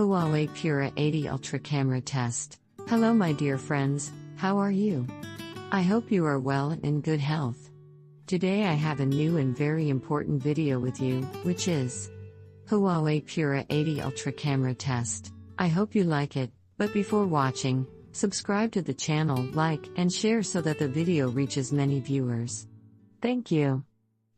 Huawei Pura 80 Ultra Camera Test. Hello my dear friends, how are you? I hope you are well and in good health. Today I have a new and very important video with you, which is Huawei Pura 80 Ultra Camera Test. I hope you like it, but before watching, subscribe to the channel, like, and share so that the video reaches many viewers. Thank you.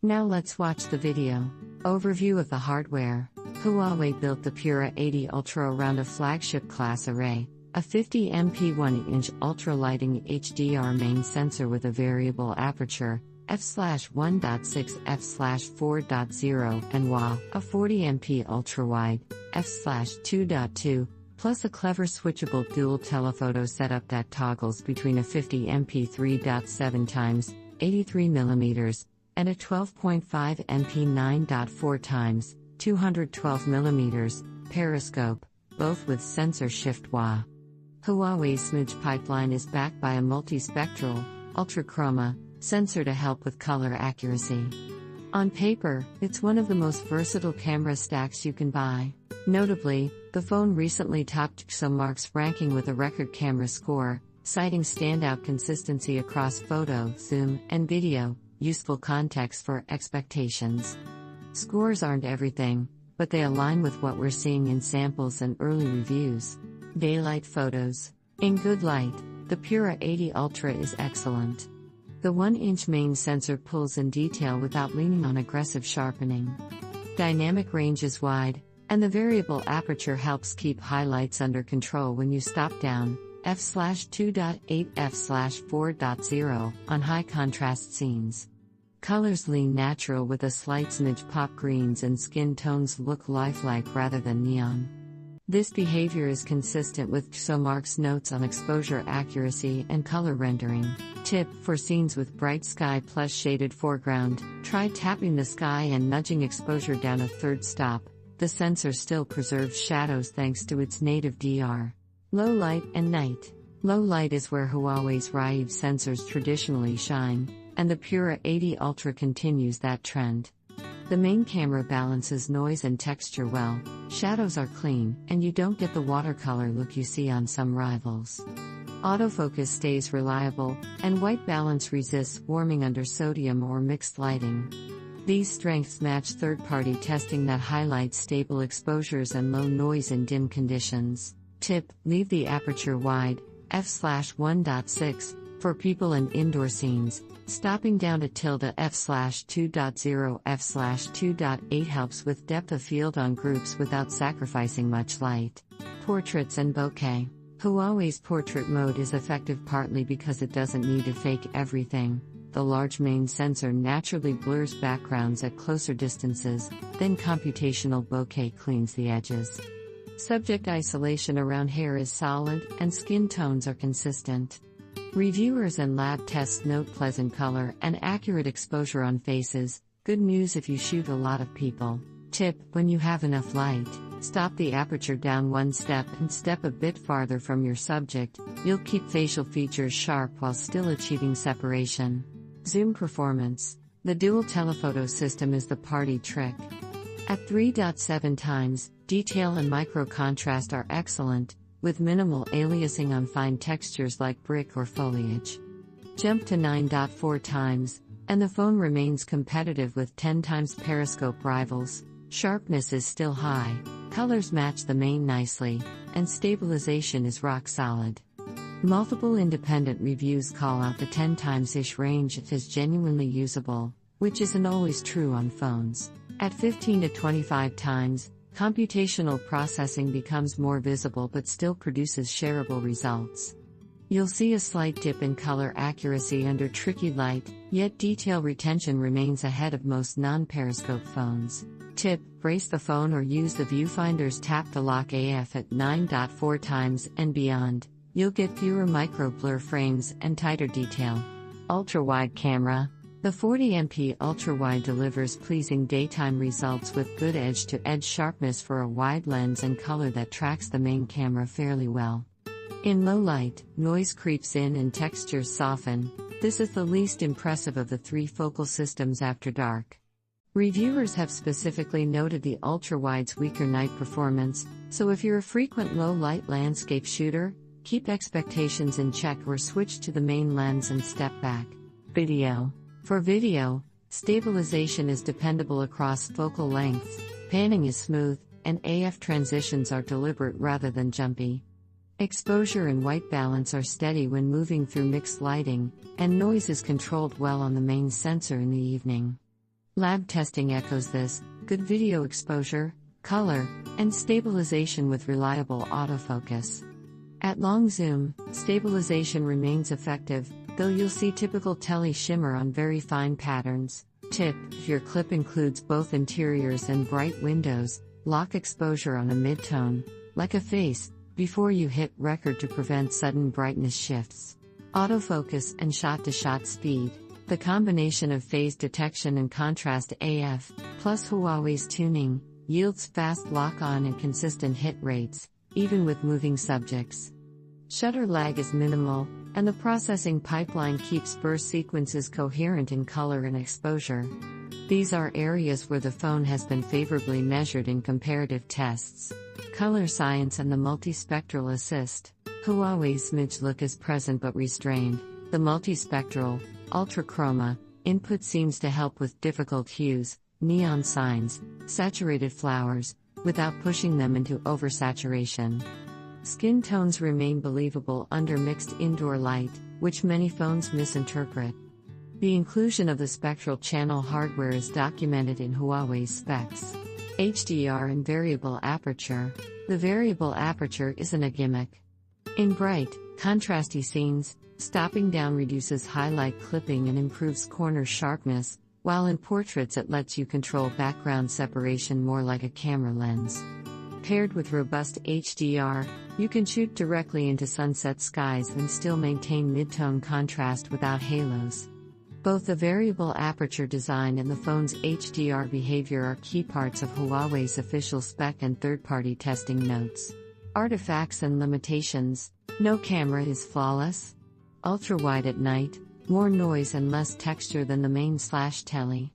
Now let's watch the video. Overview of the hardware. Huawei built the Pura 80 Ultra around a flagship class array, a 50MP 1-inch ultra-lighting HDR main sensor with a variable aperture, f/1.6 f/4.0 and WA, a 40MP ultra-wide, f/2.2, plus a clever switchable dual telephoto setup that toggles between a 50MP 3.7x, 83mm, and a 12.5MP 9.4x, 212mm, periscope, both with sensor shift WA. Huawei's smidge pipeline is backed by a multispectral, ultra-chroma, sensor to help with color accuracy. On paper, it's one of the most versatile camera stacks you can buy. Notably, the phone recently topped Xomark's ranking with a record camera score, citing standout consistency across photo, zoom, and video, useful context for expectations. Scores aren't everything, but they align with what we're seeing in samples and early reviews. Daylight photos. In good light, the Pura 80 Ultra is excellent. The 1-inch main sensor pulls in detail without leaning on aggressive sharpening. Dynamic range is wide, and the variable aperture helps keep highlights under control when you stop down, f/2.8 f/4.0, on high contrast scenes. Colors lean natural with a slight smidge pop greens and skin tones look lifelike rather than neon. This behavior is consistent with Xomark's notes on exposure accuracy and color rendering. Tip: for scenes with bright sky plus shaded foreground, try tapping the sky and nudging exposure down a third stop. The sensor still preserves shadows thanks to its native DR. Low light and night. Low light is where Huawei's Redefines sensors traditionally shine, and the Pura 80 Ultra continues that trend. The main camera balances noise and texture well, shadows are clean, and you don't get the watercolor look you see on some rivals. Autofocus stays reliable, and white balance resists warming under sodium or mixed lighting. These strengths match third-party testing that highlights stable exposures and low noise in dim conditions. Tip: leave the aperture wide, f/1.6, for people in indoor scenes. Stopping down to f/2.0 f/2.8 helps with depth of field on groups without sacrificing much light. Portraits and bokeh. Huawei's portrait mode is effective partly because it doesn't need to fake everything. The large main sensor naturally blurs backgrounds at closer distances, then computational bokeh cleans the edges. Subject isolation around hair is solid, and skin tones are consistent. Reviewers and lab tests note pleasant color and accurate exposure on faces, good news if you shoot a lot of people. Tip: when you have enough light, stop the aperture down one step and step a bit farther from your subject. You'll keep facial features sharp while still achieving separation. Zoom performance. The dual telephoto system is the party trick. At 3.7x, detail and micro contrast are excellent, with minimal aliasing on fine textures like brick or foliage. Jump to 9.4x, and the phone remains competitive with 10x periscope rivals. Sharpness is still high, colors match the main nicely, and stabilization is rock solid. Multiple independent reviews call out the 10x-ish range as genuinely usable, which isn't always true on phones. At 15 to 25x, computational processing becomes more visible but still produces shareable results. You'll see a slight dip in color accuracy under tricky light, yet detail retention remains ahead of most non-periscope phones. Tip: brace the phone or use the viewfinder's tap-to-lock AF at 9.4x and beyond. You'll get fewer micro-blur frames and tighter detail. Ultra-wide camera. The 40MP ultra-wide delivers pleasing daytime results with good edge-to-edge sharpness for a wide lens and color that tracks the main camera fairly well. In low light, noise creeps in and textures soften. This is the least impressive of the three focal systems after dark. Reviewers have specifically noted the ultra-wide's weaker night performance, so if you're a frequent low-light landscape shooter, keep expectations in check or switch to the main lens and step back. Video. For video, stabilization is dependable across focal lengths, panning is smooth, and AF transitions are deliberate rather than jumpy. Exposure and white balance are steady when moving through mixed lighting, and noise is controlled well on the main sensor in the evening. Lab testing echoes this: good video exposure, color, and stabilization with reliable autofocus. At long zoom, stabilization remains effective, though you'll see typical tele shimmer on very fine patterns. Tip: if your clip includes both interiors and bright windows, lock exposure on a mid-tone, like a face, before you hit record to prevent sudden brightness shifts. Autofocus and shot-to-shot speed. The combination of phase detection and contrast AF, plus Huawei's tuning, yields fast lock-on and consistent hit rates, even with moving subjects. Shutter lag is minimal, and the processing pipeline keeps burst sequences coherent in color and exposure. These are areas where the phone has been favorably measured in comparative tests. Color science and the multispectral assist. Huawei's smidge look is present but restrained. The multispectral, ultra-chroma, input seems to help with difficult hues, neon signs, saturated flowers, without pushing them into oversaturation. Skin tones remain believable under mixed indoor light, which many phones misinterpret. The inclusion of the spectral channel hardware is documented in Huawei's specs. HDR and variable aperture. The variable aperture isn't a gimmick. In bright, contrasty scenes, stopping down reduces highlight clipping and improves corner sharpness, while in portraits it lets you control background separation more like a camera lens. Paired with robust HDR, you can shoot directly into sunset skies and still maintain mid-tone contrast without halos. Both the variable aperture design and the phone's HDR behavior are key parts of Huawei's official spec and third-party testing notes. Artifacts and limitations. No camera is flawless. Ultra-wide at night, more noise and less texture than the main/tele.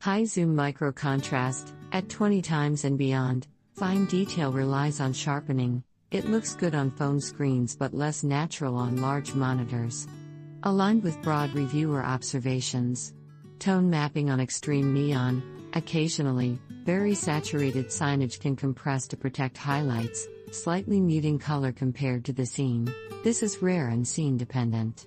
High zoom micro contrast, at 20 times and beyond, fine detail relies on sharpening. It looks good on phone screens but less natural on large monitors. Aligned with broad reviewer observations. Tone mapping on extreme neon. Occasionally, very saturated signage can compress to protect highlights, slightly muting color compared to the scene. This is rare and scene dependent.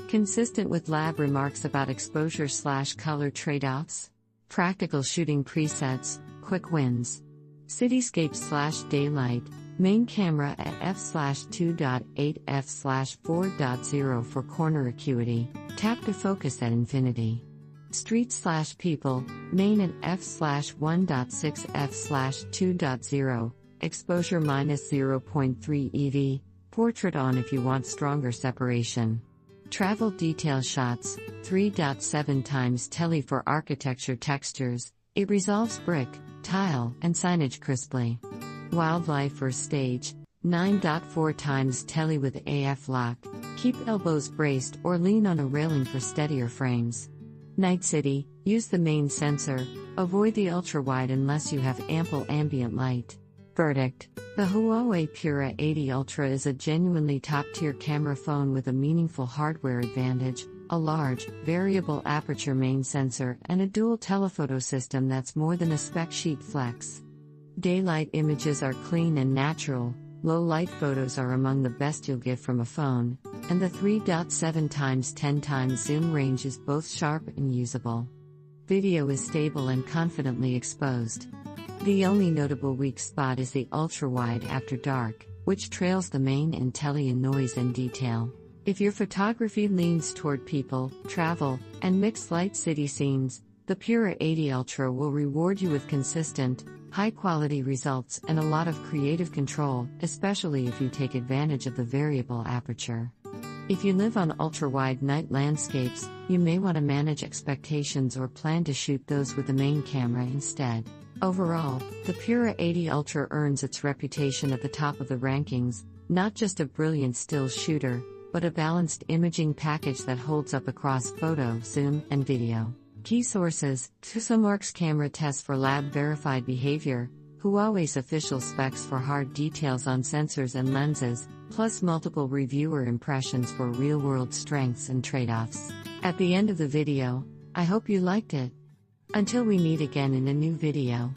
Consistent with lab remarks about exposure/color trade-offs. Practical shooting presets, quick wins. Cityscape/daylight, main camera at f/2.8 f/4.0 for corner acuity, tap to focus at infinity. Street/people, main at f/1.6 f/2.0, exposure -0.3 EV, portrait on if you want stronger separation. Travel detail shots, 3.7 times tele for architecture textures, it resolves brick, tile, and signage crisply. Wildlife or stage, 9.4 times tele with AF lock, keep elbows braced or lean on a railing for steadier frames. Night city, use the main sensor, avoid the ultra-wide unless you have ample ambient light. Verdict: the Huawei Pura 80 Ultra is a genuinely top-tier camera phone with a meaningful hardware advantage, a large, variable aperture main sensor and a dual telephoto system that's more than a spec sheet flex. Daylight images are clean and natural, low-light photos are among the best you'll get from a phone, and the 3.7 x 10 x zoom range is both sharp and usable. Video is stable and confidently exposed. The only notable weak spot is the ultra-wide after dark, which trails the main in tele in noise and detail. If your photography leans toward people, travel, and mixed-light city scenes, the Pura 80 Ultra will reward you with consistent, high-quality results and a lot of creative control, especially if you take advantage of the variable aperture. If you live on ultra-wide night landscapes, you may want to manage expectations or plan to shoot those with the main camera instead. Overall, the Pura 80 Ultra earns its reputation at the top of the rankings, not just a brilliant still shooter, but a balanced imaging package that holds up across photo, zoom, and video. Key sources: Tusamark's camera test for lab-verified behavior, Huawei's official specs for hard details on sensors and lenses, plus multiple reviewer impressions for real-world strengths and trade-offs. At the end of the video, I hope you liked it. Until we meet again in a new video.